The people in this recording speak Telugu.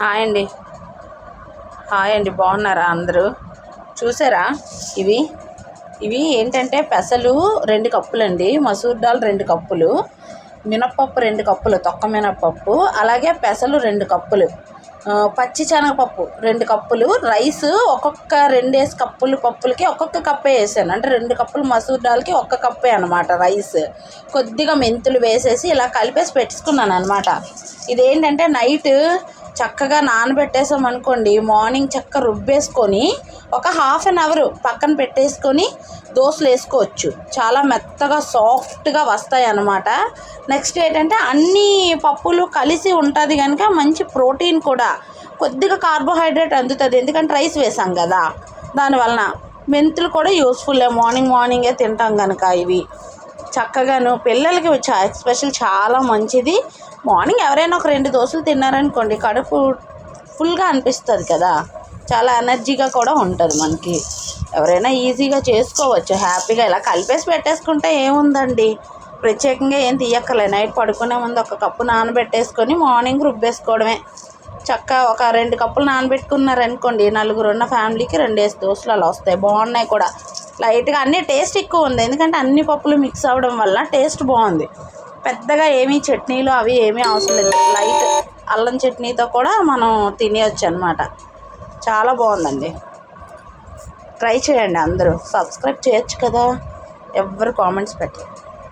హాయ్ అండి. హాయ్ అండి, బాగున్నారా అందరూ? చూసారా? ఇవి ఇవి ఏంటంటే పెసలు 2 కప్పులండి, మసూర్ దాల్ 2 కప్పులు, మినప్పప్పు 2 కప్పులు, తొక్క మినప్పప్పు, అలాగే పెసలు 2 కప్పులు, పచ్చి శనగపప్పు 2 కప్పులు, రైస్ ఒక్కొక్క 2 కప్పులు పప్పులకి ఒక్కొక్క కప్పే వేసాను. అంటే 2 కప్పులు మసూర్ దాల్కి 1 కప్పే అనమాట రైస్. కొద్దిగా మెంతులు వేసేసి ఇలా కలిపేసి పెట్టుకున్నాను అనమాట. ఇదేంటంటే నైట్ చక్కగా నానబెట్టేసాం అనుకోండి, మార్నింగ్ చక్కగా రుబ్బేసుకొని ఒక హాఫ్ అన్ అవర్ పక్కన పెట్టేసుకొని దోశలు వేసుకోవచ్చు. చాలా మెత్తగా సాఫ్ట్గా వస్తాయి అన్నమాట. నెక్స్ట్ ఏంటంటే అన్ని పప్పులు కలిసి ఉంటుంది కనుక మంచి ప్రోటీన్ కూడా, కొద్దిగా కార్బోహైడ్రేట్ అందుతుంది, ఎందుకంటే రైస్ వేసాం కదా. దానివలన మెంతులు కూడా యూస్ఫుల్లే, మార్నింగే తింటాం కనుక. ఇవి చక్కగాను పిల్లలకి ఎస్పెషల్ చాలా మంచిది. మార్నింగ్ ఎవరైనా ఒక 2 దోశలు తిన్నారనుకోండి, కడుపు ఫుల్గా అనిపిస్తుంది కదా, చాలా ఎనర్జీగా కూడా ఉంటుంది మనకి. ఎవరైనా ఈజీగా చేసుకోవచ్చు హ్యాపీగా. ఇలా కలిపేసి పెట్టేసుకుంటే ఏముందండి, ప్రత్యేకంగా ఏం తీయక్కర్లే. నైట్ పడుకునే ముందు 1 కప్పు నానబెట్టేసుకొని మార్నింగ్ రుబ్బేసుకోవడమే. చక్కగా ఒక 2 కప్పులు నానబెట్టుకున్నారనుకోండి, నలుగురు ఉన్న ఫ్యామిలీకి 2 దోశలు అలా వస్తాయి. బాగున్నాయి కూడా, లైట్గా. అన్నీ టేస్ట్ ఎక్కువ ఉంది, ఎందుకంటే అన్ని పప్పులు మిక్స్ అవ్వడం వల్ల టేస్ట్ బాగుంది. పెద్దగా ఏమీ చట్నీలు అవి ఏమీ అవసరం లేదు. లైట్ అల్లం చట్నీతో కూడా మనం తినేయచ్చు అనమాట. చాలా బాగుందండి, ట్రై చేయండి అందరూ. సబ్స్క్రైబ్ చేయొచ్చు కదా, ఎవ్వరు కామెంట్స్ పెట్టండి.